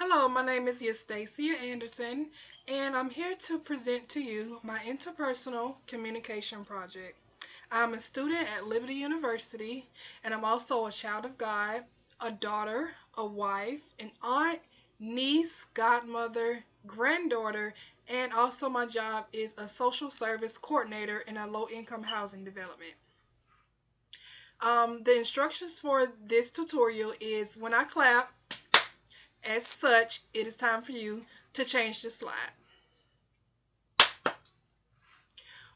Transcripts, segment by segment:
Hello, my name is Stacia Anderson, and I'm here to present to you my interpersonal communication project. I'm a student at Liberty University, and I'm also a child of God, a daughter, a wife, an aunt, niece, godmother, granddaughter, and also my job is a social service coordinator in a low-income housing development. The instructions for this tutorial is when I clap, as such, it is time for you to change the slide.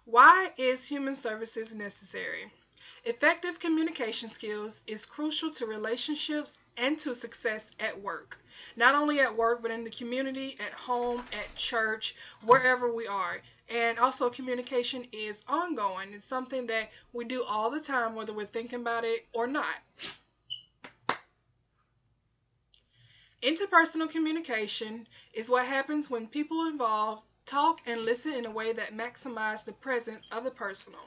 Why is human services necessary? Effective communication skills is crucial to relationships and to success at work. Not only at work, but in the community, at home, at church, wherever we are. And also, communication is ongoing. It's something that we do all the time, whether we're thinking about it or not. Interpersonal communication is what happens when people involved talk and listen in a way that maximizes the presence of the personal.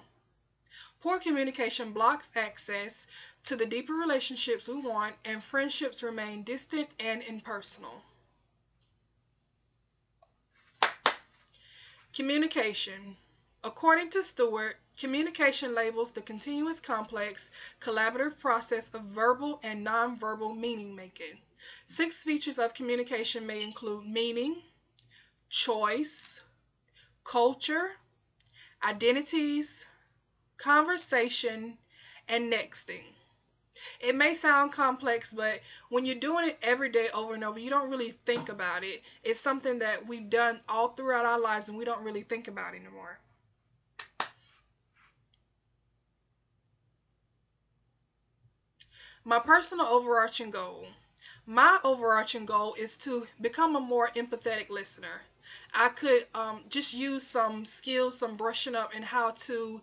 Poor communication blocks access to the deeper relationships we want, and friendships remain distant and impersonal. Communication. According to Stewart, communication labels the continuous complex, collaborative process of verbal and nonverbal meaning making. 6 features of communication may include meaning, choice, culture, identities, conversation, and nexting. It may sound complex, but when you're doing it every day over and over, you don't really think about it. It's something that we've done all throughout our lives and we don't really think about anymore. My personal overarching goal. My overarching goal is to become a more empathetic listener. I could just use some skills, some brushing up in how to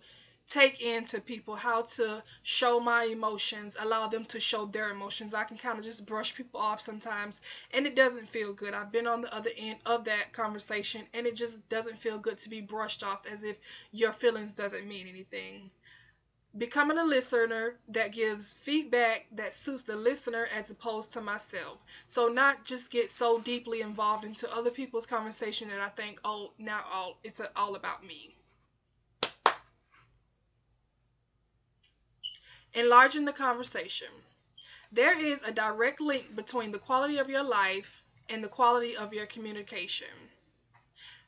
take into people, how to show my emotions, allow them to show their emotions. I can kind of just brush people off sometimes, and it doesn't feel good. I've been on the other end of that conversation, and it just doesn't feel good to be brushed off as if your feelings doesn't mean anything. Becoming a listener that gives feedback that suits the listener as opposed to myself. So not just get so deeply involved into other people's conversation that I think, oh, now it's all about me. Enlarging the conversation. There is a direct link between the quality of your life and the quality of your communication.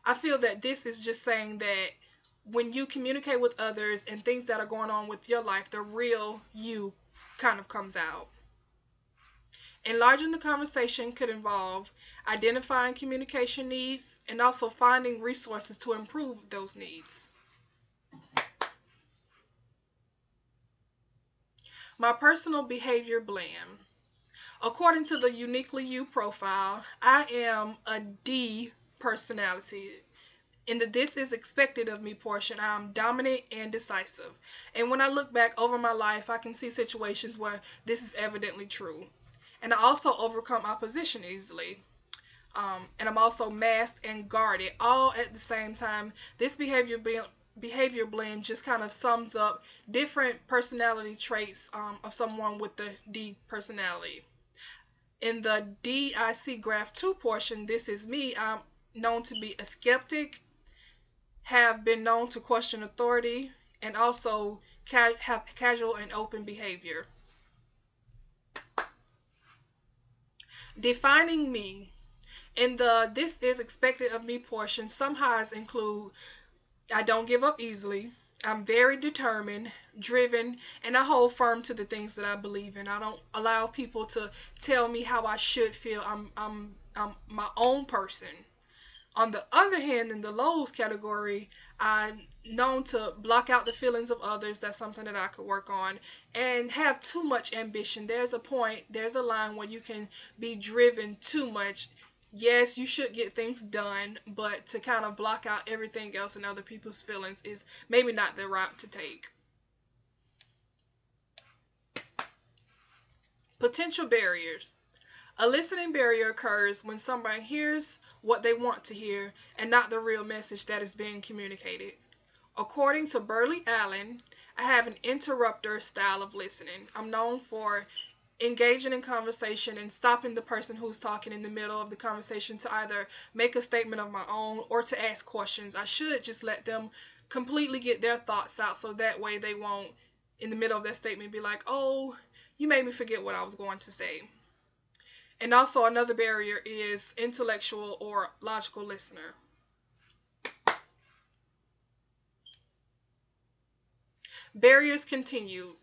I feel that this is just saying that when you communicate with others and things that are going on with your life, the real you kind of comes out. Enlarging the conversation could involve identifying communication needs and also finding resources to improve those needs. My personal behavior blend. According to the Uniquely You profile, I am a D personality. In the this is expected of me portion, I'm dominant and decisive. And when I look back over my life, I can see situations where this is evidently true. And I also overcome opposition easily. And I'm also masked and guarded all at the same time. This behavior blend just kind of sums up different personality traits of someone with the D personality. In the DIC graph 2 portion, this is me. I'm known to be a skeptic, have been known to question authority, and also have casual and open behavior. Defining me. In the this is expected of me portion, some highs include I don't give up easily. I'm very determined, driven, and I hold firm to the things that I believe in. I don't allow people to tell me how I should feel. I'm my own person. On the other hand, in the lows category, I'm known to block out the feelings of others. That's something that I could work on. And have too much ambition. There's a point, there's a line where you can be driven too much. Yes, you should get things done, but to kind of block out everything else and other people's feelings is maybe not the route to take. Potential barriers. A listening barrier occurs when somebody hears what they want to hear and not the real message that is being communicated. According to Burley Allen, I have an interrupter style of listening. I'm known for engaging in conversation and stopping the person who's talking in the middle of the conversation to either make a statement of my own or to ask questions. I should just let them completely get their thoughts out so that way they won't, in the middle of their statement, be like, oh, you made me forget what I was going to say. And also, another barrier is intellectual or logical listener. Barriers continue.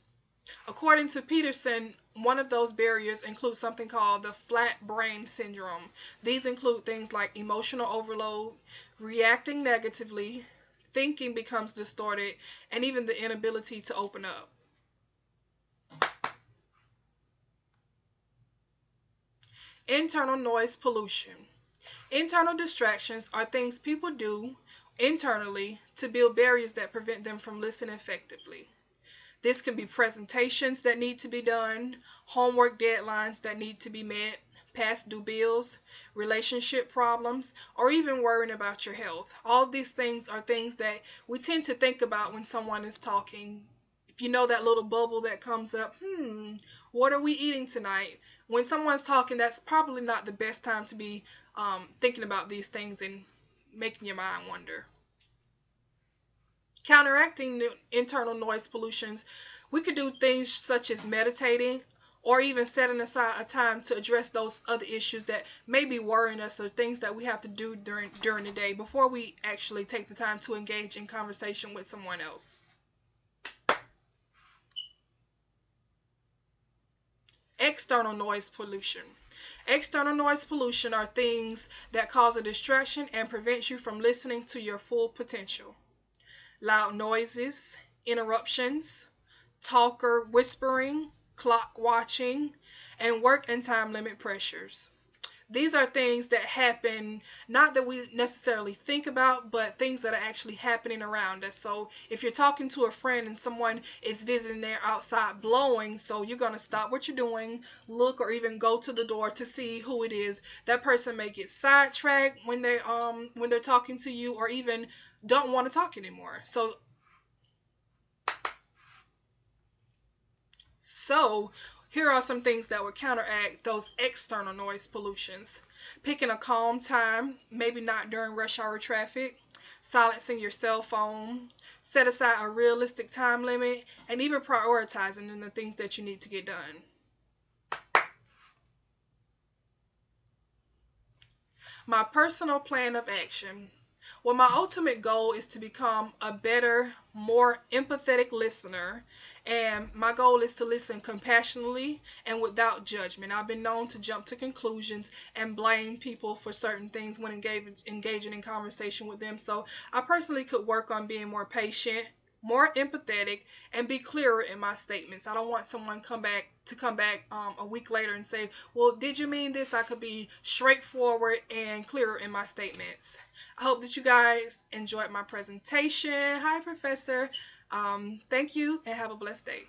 According to Peterson, one of those barriers includes something called the flat brain syndrome. These include things like emotional overload, reacting negatively, thinking becomes distorted, and even the inability to open up. Internal noise pollution. Internal distractions are things people do internally to build barriers that prevent them from listening effectively. This can be presentations that need to be done, homework deadlines that need to be met, past due bills, relationship problems, or even worrying about your health. All of these things are things that we tend to think about when someone is talking. If you know that little bubble that comes up, what are we eating tonight? When someone's talking, that's probably not the best time to be thinking about these things and making your mind wander. Counteracting the internal noise pollutions, we could do things such as meditating or even setting aside a time to address those other issues that may be worrying us or things that we have to do during the day before we actually take the time to engage in conversation with someone else. External noise pollution. External noise pollution are things that cause a distraction and prevent you from listening to your full potential. Loud noises, interruptions, talker whispering, clock watching, and work and time limit pressures. These are things that happen, not that we necessarily think about, but things that are actually happening around us. So if you're talking to a friend and someone is visiting there outside blowing, so you're going to stop what you're doing, look, or even go to the door to see who it is. That person may get sidetracked when they're talking to you, or even don't want to talk anymore. So, here are some things that would counteract those external noise pollutions. Picking a calm time, maybe not during rush hour traffic, silencing your cell phone, set aside a realistic time limit, and even prioritizing in the things that you need to get done. My personal plan of action. Well, my ultimate goal is to become a better, more empathetic listener, and my goal is to listen compassionately and without judgment. I've been known to jump to conclusions and blame people for certain things when engaging in conversation with them. So I personally could work on being more patient, more empathetic, and be clearer in my statements. I don't want someone come back a week later and say, well, did you mean this? I could be straightforward and clearer in my statements. I hope that you guys enjoyed my presentation. Hi, Professor. Thank you and have a blessed day.